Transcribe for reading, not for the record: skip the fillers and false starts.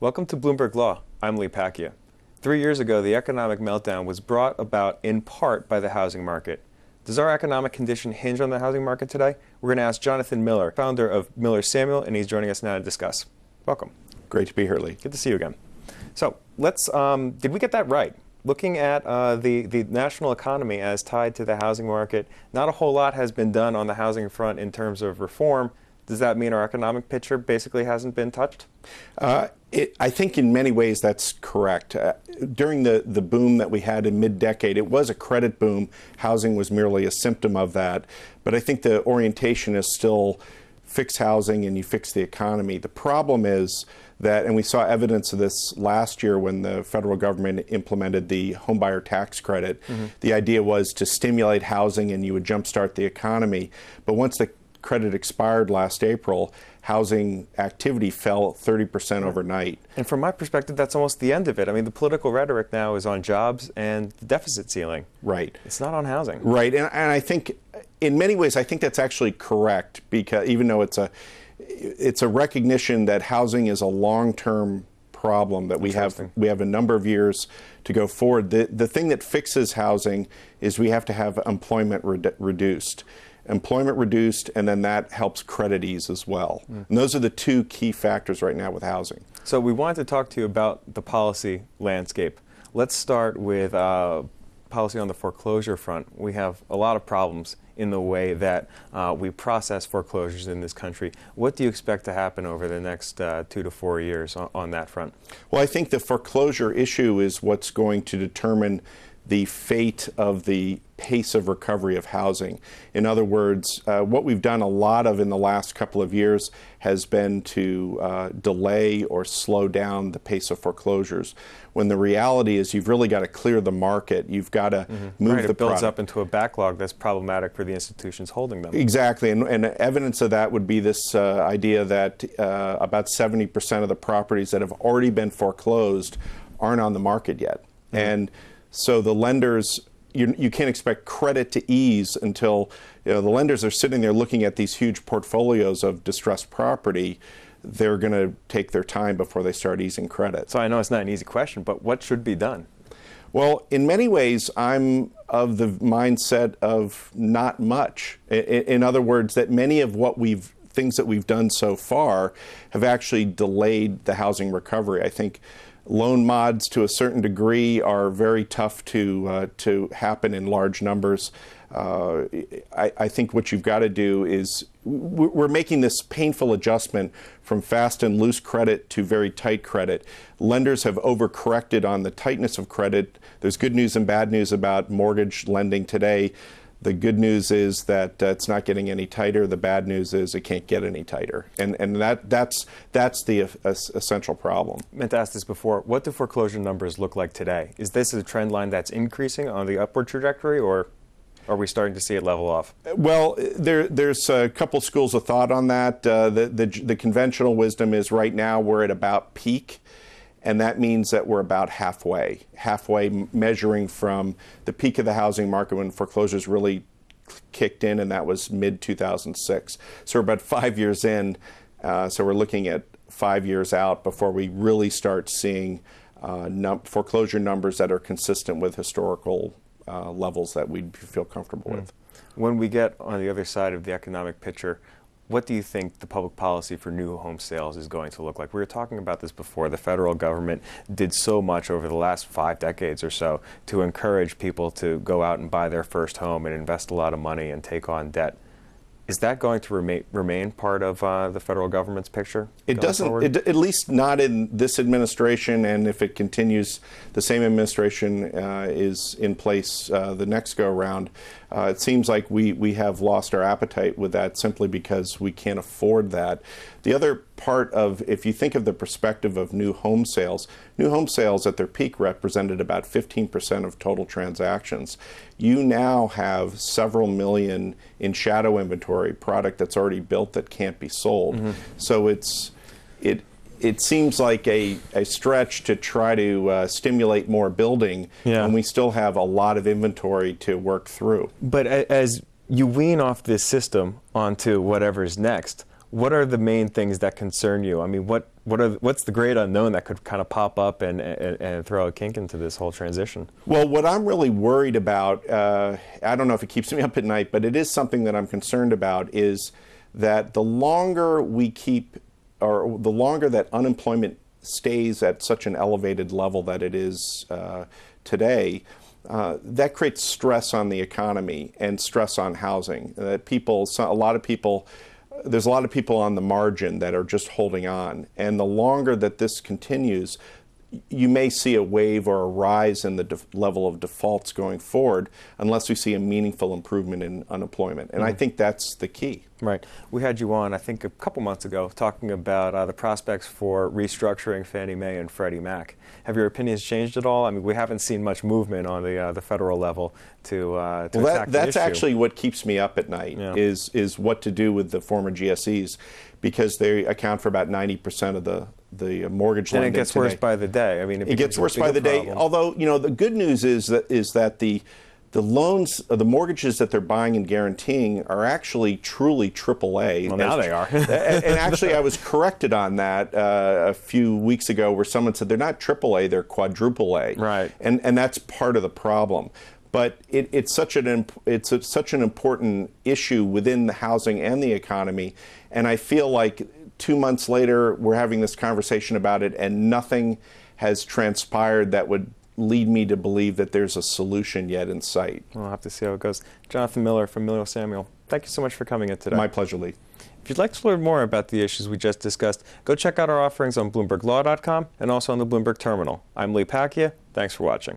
Welcome to Bloomberg Law. I'm Pacchia. 3 years ago, the economic meltdown was brought about in part by the housing market. Does our economic condition hinge on the housing market today? We're going to ask Jonathan Miller, founder of Miller Samuel, and he's joining us now to discuss. Welcome. Great to be here, Lee. Good to see you again. So let's, did we get that right? Looking at the national economy as tied to the housing market, not a whole lot has been done on the housing front in terms of reform. Does that mean our economic picture basically hasn't been touched? I think in many ways that's correct. During the boom that we had in mid-decade, it was a credit boom. Housing was merely a symptom of that. But I think the orientation is still fix housing and you fix the economy. The problem is that, and we saw evidence of this last year when the federal government implemented the homebuyer tax credit. The idea was to stimulate housing and you would jumpstart the economy. But once the credit expired last April, housing activity fell 30% overnight. And from my perspective, that's almost the end of it. I mean, the political rhetoric now is on jobs and the deficit ceiling. Right. It's not on housing. Right. And I think, in many ways, I think that's actually correct, because even though it's a recognition that housing is a long-term problem, that we have a number of years to go forward. The thing that fixes housing is we have to have employment reduced. Employment reduced, and then that helps credit ease as well. And those are the two key factors right now with housing. So we wanted to talk to you about the policy landscape. Let's start with policy on the foreclosure front. We have a lot of problems in the way that we process foreclosures in this country. What do you expect to happen over the next 2 to 4 years on that front? Well, I think the foreclosure issue is what's going to determine the fate of the pace of recovery of housing. In other words, what we've done a lot of in the last couple of years has been to delay or slow down the pace of foreclosures, when the reality is you've really got to clear the market. You've got to move the It builds product up into a backlog that's problematic for the institutions holding them. Exactly, and evidence of that would be this idea that about 70% of the properties that have already been foreclosed aren't on the market yet. And so the lenders, you can't expect credit to ease until the lenders are sitting there looking at these huge portfolios of distressed property. They're going to take their time before they start easing credit. So I know it's not an easy question, but what should be done? Well, in many ways, I'm of the mindset of not much. In other words, that many of things that we've done so far have actually delayed the housing recovery. I think loan mods to a certain degree are very tough to happen in large numbers. I think what you've got to do is, we're making this painful adjustment from fast and loose credit to very tight credit. Lenders have overcorrected on the tightness of credit. There's good news and bad news about mortgage lending today. The good news is that it's not getting any tighter. The bad news is it can't get any tighter. And that's the essential problem. I meant to ask this before. What do foreclosure numbers look like today? Is this a trend line that's increasing on the upward trajectory, or are we starting to see it level off? Well, there's a couple schools of thought on that. The conventional wisdom is right now we're at about peak. And that means that we're about halfway measuring from the peak of the housing market when foreclosures really kicked in, and that was mid-2006. So we're about 5 years in, so we're looking at 5 years out before we really start seeing foreclosure numbers that are consistent with historical levels that we feel comfortable with. When we get on the other side of the economic picture, what do you think the public policy for new home sales is going to look like? We were talking about this before. The federal government did so much over the last 5 decades or so to encourage people to go out and buy their first home and invest a lot of money and take on debt. Is that going to remain part of the federal government's picture? It doesn't, at least not in this administration, and if it continues, the same administration is in place the next go-around. It seems like we have lost our appetite with that simply because we can't afford that. The other part of, if you think of the perspective of new home sales at their peak represented about 15% of total transactions. You now have several million in shadow inventory, product that's already built that can't be sold. So it seems like a stretch to try to stimulate more building when we still have a lot of inventory to work through. But as you wean off this system onto whatever's next, What are the main things that concern you? I mean, what's the great unknown that could kind of pop up and throw a kink into this whole transition? Well, what I'm really worried about, I don't know if it keeps me up at night, but it is something that I'm concerned about, is that the longer we keep, or the longer that unemployment stays at such an elevated level that it is today, that creates stress on the economy and stress on housing. There's a lot of people on the margin that are just holding on. And the longer that this continues, you may see a wave or a rise in the level of defaults going forward unless we see a meaningful improvement in unemployment. And I think that's the key. Right. We had you on, I think, a couple months ago talking about the prospects for restructuring Fannie Mae and Freddie Mac. Have your opinions changed at all? I mean, we haven't seen much movement on the federal level to attack the issue. That's actually what keeps me up at night, is what to do with the former GSEs, because they account for about 90% of the mortgage lending today. And it gets worse by the day. I mean, it gets worse by the day. Although, the good news is that the loans, the mortgages that they're buying and guaranteeing are actually truly AAA. Well, now they are. And actually, I was corrected on that a few weeks ago, where someone said they're not AAA, they're quadruple A. Right. And that's part of the problem. But it's such an important issue within the housing and the economy, and I feel like 2 months later we're having this conversation about it, and nothing has transpired that would lead me to believe that there's a solution yet in sight. We'll have to see how it goes. Jonathan Miller from Miller Samuel, thank you so much for coming in today. My pleasure, Lee. If you'd like to learn more about the issues we just discussed, go check out our offerings on BloombergLaw.com and also on the Bloomberg Terminal. I'm Lee Pacchia. Thanks for watching.